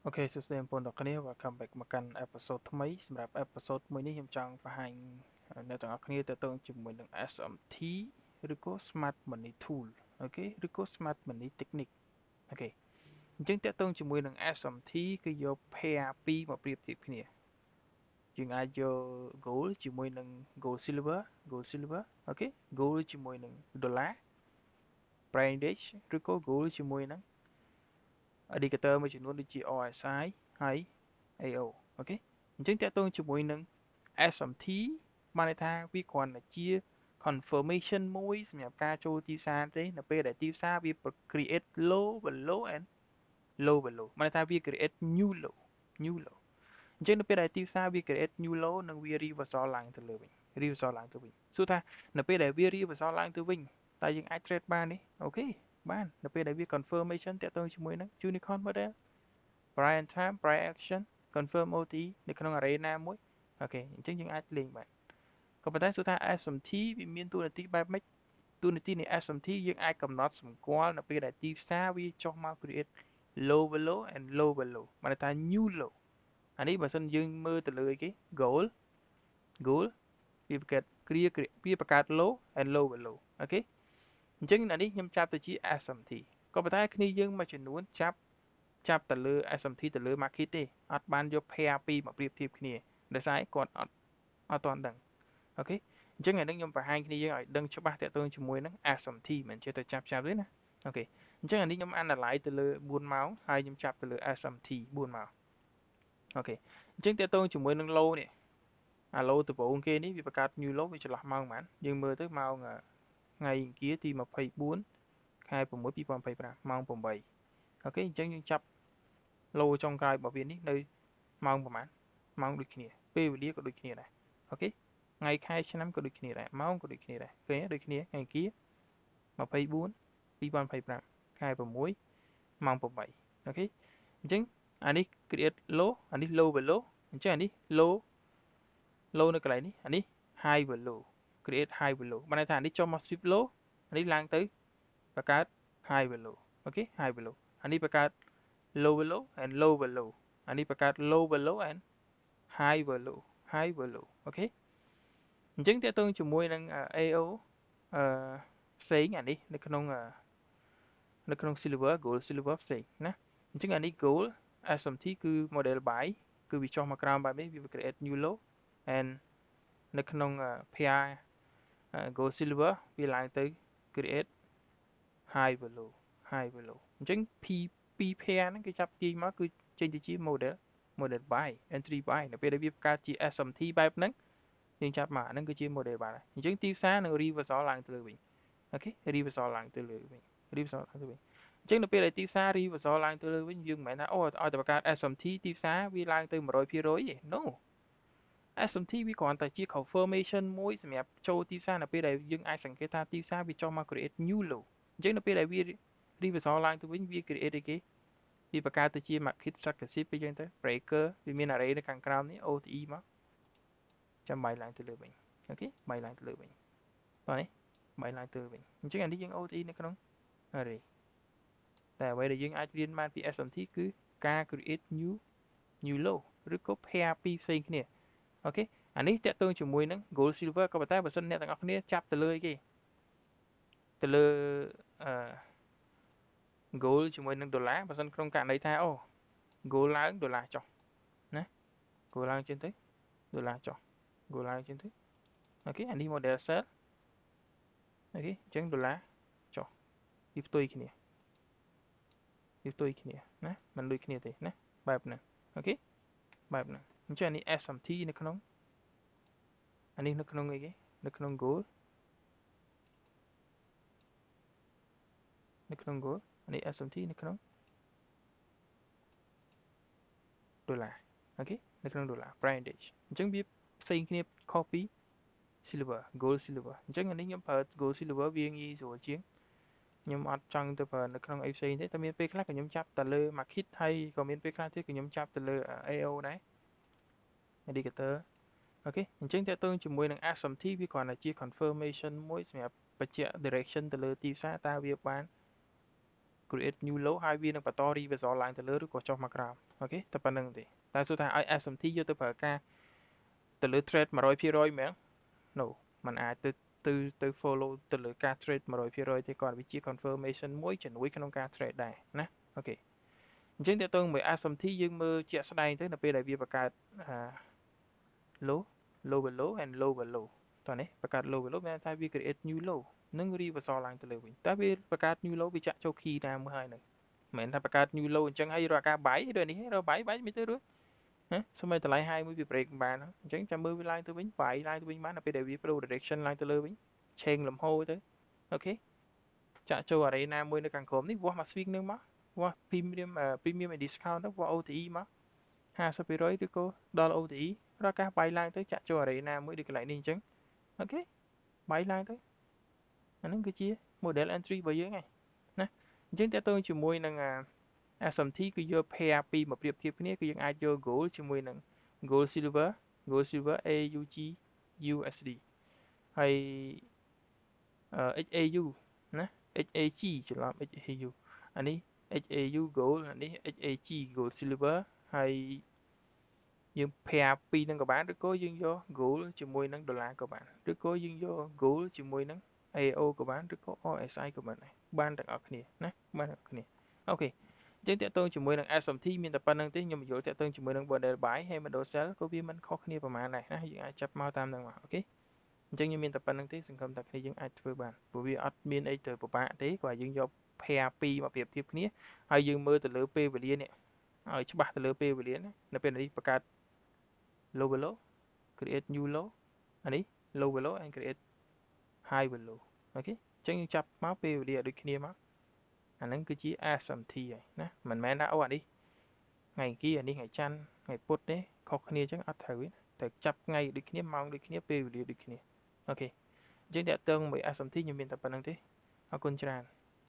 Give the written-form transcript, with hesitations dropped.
អូខេសួស្តីបងប្អូនទាំងអស់គ្នា welcome back មកកាន់ episode ថ្មីសម្រាប់ episode មួយនេះខ្ញុំចង់បង្ហាញអ្នកទាំងអស់គ្នាទៅទៅជាមួយនឹង SMT ឬក៏ Smart Money Tool អូខេឬក៏ Smart Money Technique អូខេអញ្ចឹងតើតើជាមួយនឹង SMT គឺយក pair ពីរមកប្រៀបធៀបគ្នាយើងអាចយក gold ជាមួយនឹង gold silver អូខេ gold ជាមួយនឹង dollar prime index ឬក៏ gold ជាមួយនឹង indicator មួយចំនួនដូចជា RSI ហើយ AO អូខេអញ្ចឹងតើតើជាមួយនឹង SMT បានន័យថាវាគ្រាន់តែជា confirmation មួយសម្រាប់ការចូលទីផ្សារទេនៅពេលដែលទីផ្សារវា create low below and low below បានន័យថាវា create new low អញ្ចឹងនៅពេលដែលទីផ្សារវា create new low និងវា reversal ឡើងទៅលើវិញ reversal ឡើងទៅវិញសួរថានៅពេលដែលវា reversal ឡើងទៅវិញតើយើងអាច trade បានទេអូខេបាននៅពេលដែលវា confirmation តាក់ទងជាមួយនឹង unicorn model price and time price action confirm OT នៅក្នុង arena មួយអូខេអញ្ចឹងយើងអាចលេងបានក៏ប៉ុន្តែសួរថា SMT វាមានតួនាទីបែបម៉េចតួនាទីនៃ SMT យើងអាចកំណត់សម្គាល់នៅពេលដែលទីផ្សារវាចុះមក create low below and low below បានន័យថា new low អានេះបើសិនយើងមើលទៅលើអីគេ goal វាបង្កើតវាបង្កើត low and low below អូខេអញ្ចឹងអានេះខ្ញុំចាប់ទៅជា SMT ក៏ប៉ុន្តែគ្នាយើងមួយចំនួនចាប់ទៅលើ SMT ទៅលើ market ទេអត់បានយក pair ពីរមកប្រៀបធៀបគ្នាដោយសារគាត់អត់ទាន់ដឹងអូខេអញ្ចឹងថ្ងៃនេះខ្ញុំបង្ហាញគ្នាយើងឲ្យដឹងច្បាស់តាក់ទងជាមួយនឹង SMT មិនចេះទៅចាប់ទេណាអូខេអញ្ចឹងអានេះខ្ញុំ analyze ទៅលើ4ម៉ោងហើយខ្ញុំចាប់ទៅលើ SMT 4ម៉ោងអូខេអញ្ចឹងតាក់ទងជាមួយនឹង low នេះអា low ដំបូងគេនេះវាបង្កើត new low វាចន្លោះម៉ោងប៉ុន្មានយើងមើលទៅម៉ោងថ្ងៃអង្គារទី24ខែ6 2025ម៉ោង8អូខេអញ្ចឹងយើងចាប់ low ចុងក្រោយរបស់វានេះនៅម៉ោងប្រហែលម៉ោងដូចគ្នាពេលវេលាក៏ដូចគ្នាដែរអូខេថ្ងៃខែឆ្នាំក៏ដូចគ្នាដែរម៉ោងក៏ដូចគ្នាដែរឃើញដូចគ្នាថ្ងៃអង្គារ24 2025ខែ6ម៉ោង8អូខេអញ្ចឹងអានេះ create low អានេះ low below អញ្ចឹងអានេះ low នៅកន្លែងនេះអានេះ high below create high below បានន័យថាអានេះចុះមក sweep low អានេះឡើងទៅបង្កើត high below អូខេ high below អានេះបង្កើត low below and low below អានេះបង្កើត low below and high below អូខេអញ្ចឹងតើតើជាមួយនឹង AO អឺផ្សេងអានេះនៅក្នុង silver gold silver ផ្សេងណាអញ្ចឹងអានេះ gold SMT គឺ model buy គឺវាចុះមកក្រោមបែបនេះវា create new low and នៅក្នុង pair gold silver វាឡើងទៅ create high below អញ្ចឹង P 2 pair ហ្នឹងគេចាប់ទាញមកគឺចេញទៅជា model buy entry buy នៅពេលដែលវាបង្កើតជា SMT បែបហ្នឹងយើងចាប់មកអាហ្នឹងគឺជា model buy អញ្ចឹងទីផ្សារនឹង reversal ឡើងទៅលើវិញអូខេ reversal ឡើងទៅលើវិញ reversal ឡើងទៅវិញអញ្ចឹងនៅពេលដែលទីផ្សារ reversal ឡើងទៅលើវិញយើងមិនមែនថាអូឲ្យតែបង្កើត SMT ទីផ្សារវាឡើងទៅ100%ទេ no SMT វាគ្រាន់តែជា confirmation មួយសម្រាប់ចូលទីផ្សារនៅពេលដែលយើងអាចសង្កេតថាទីផ្សារវាចុះមក create new low អញ្ចឹងនៅពេលដែលវា reversal ឡើងទៅវិញវា create អីគេវាបង្កើតទៅជា market successive អញ្ចឹងទៅ breaker វាមាន array នៅខាងក្រោមនេះ OTE មកចាំបាយឡើងទៅលើវិញអូខេបាយឡើងទៅលើវិញបាទនេះបាយឡើងទៅលើវិញអញ្ចឹងអានេះយើង OTE នៅក្នុង array តែអ្វីដែលយើងអាចរៀនបានពី SMT គឺការ create new low ឬក៏ pair ពីរផ្សេងគ្នាអូខេអានេះតាក់ទងជាមួយនឹង gold silver ក៏ប៉ុន្តែបើសិនអ្នកទាំងអស់គ្នាចាប់ទៅលើគេទៅលើអឺ gold ជាមួយនឹងដុល្លារបើសិនក្នុងករណីថាអូ gold ឡើងដុល្លារចុះណា gold ឡើងចឹងទៅដុល្លារចុះ gold ឡើងចឹងទៅអូខេអានេះ model sell អូខេអញ្ចឹងដុល្លារចុះវាផ្ទុយគ្នាណាមិនដូចគ្នាទេណាបែបហ្នឹងអូខេបែបហ្នឹងអញ្ចឹងអានេះ SMT នៅក្នុងអានេះនៅក្នុងអីគេនៅក្នុង gold នៅក្នុង gold អានេះ SMT នៅក្នុងដុល្លារអូខេនៅក្នុងដុល្លារ price index អញ្ចឹងវាផ្សេងគ្នាខុសពី silver gold silver អញ្ចឹងអានេះខ្ញុំប្រើ gold silver វាងាយស្រួលជាងខ្ញុំអត់ចង់ទៅប្រើនៅក្នុងអីផ្សេងទេតែមានពេលខ្លះក៏ខ្ញុំចាប់ទៅលើ market ហើយក៏មានពេលខ្លះទៀតក៏ខ្ញុំចាប់ទៅលើ AO ដែរ indicator អូខេអញ្ចឹងតើតើជាមួយនឹង SMT វាគ្រាន់តែជា confirmation មួយសម្រាប់បញ្ជាក់ direction ទៅលើទីផ្សារតើវាបាន create new low ហើយវានឹងបន្ត reversal ឡើងទៅលើឬក៏ចុះមកក្រោមអូខេតែប៉ុណ្្នឹងទេតែសួរថាឲ្យ SMT យកទៅប្រើការទៅលើ trade 100%មែន no มันអាចទៅ follow ទៅលើការ trade 100%ទេគាត់វាជា confirmation មួយជំនួយក្នុងការ trade ដែរណាអូខេអញ្ចឹងតើតើមួយ SMT យើងមើលជាក់ស្ដែងទៅនៅពេលដែលវាបង្កើតlow lower low and lower low តោះនេះបង្កើត lower low មានថាវា create new low និង reversal ឡើងទៅលើវិញតើវាបង្កើត new low វាចាក់ចូល key ណាមួយហើយនឹងមិនមែនថាបង្កើត new low អញ្ចឹងហើយរកការបាយដូចនេះរកបាយមិនទៅរួចណាសូម្បីតម្លៃ high មួយវា break មិនបានអញ្ចឹងចាំមើលវាឡើងទៅវិញបាយឡើងទៅវិញបានដល់ពេលដែលវា pro direction ឡើងទៅលើវិញ change លំហូរទៅអូខេចាក់ចូល arena មួយនៅខាងក្រោមនេះវាស់មក swing នឹងមកវាស់ premium and discount ទៅវាស់ OTE មក50%ឬក៏ដល់ OTE រកការបាយឡើងទៅចាក់ចូល arena មួយដូចកន្លែងនេះអញ្ចឹងអូខេបាយឡើងទៅអាហ្នឹងគឺជា model entry របស់យើងហើយណាអញ្ចឹងតើតើជាមួយនឹងSMT គឺយក pair ពីរមកប្រៀបធៀបគ្នាគឺយើងអាចយក gold ជាមួយនឹង gold silver AUG USD ហើយHAU ណា HAG ច្រឡំ HAU អានេះ HAU gold អានេះ HAG gold silver ហើយយើង pair ពីរហ្នឹងក៏បានឬក៏យើងយក gold ជាមួយនឹងដុល្លារក៏បានឬក៏យើងយក gold ជាមួយនឹង AO ក៏បានឬក៏ RSI ក៏បានដែរបានទាំងអស់គ្នាណាបានទាំងអស់គ្នាអូខេអញ្ចឹងតើតើជាមួយនឹង SMT មានតែប៉ុណ្្នឹងទេខ្ញុំបញ្យល់តើតើជាមួយនឹង model buy ហើយ model sell ក៏វាមិនខុសគ្នាប្រហែលដែរណាយើងអាចចាប់មកតាមហ្នឹងមកអូខេអញ្ចឹងខ្ញុំមានតែប៉ុណ្្នឹងទេសង្ឃឹមថាគ្នាយើងអាចធ្វើបានព្រោះវាអត់មានអីទៅពិបាកទេគាត់យើងយក pair ពីរមកប្រៀបធៀបគ្នាហើយយើងមើលទៅលើពេលវេលានេះឲ្យច្បាស់ទៅលើពេលវេលាណានៅពេលនេះបង្កើត lower low create new low អានេះ lower low and create high low អូខេអញ្ចឹងយើងចាប់មកពេលវេលាដូចគ្នាមកអាហ្នឹងគឺជា SMT ហើយណាមិនមែនថាអូអានេះថ្ងៃអង្គារអានេះថ្ងៃច័ន្ទថ្ងៃពុធទេខុសគ្នាអញ្ចឹងអត់ត្រូវទេត្រូវចាប់ថ្ងៃដូចគ្នាម៉ោងដូចគ្នាពេលវេលាដូចគ្នាអូខេអញ្ចឹងតើតើមួយ SMT ខ្ញុំមានតែប៉ុណ្្នឹងទេអរគុណច្រើន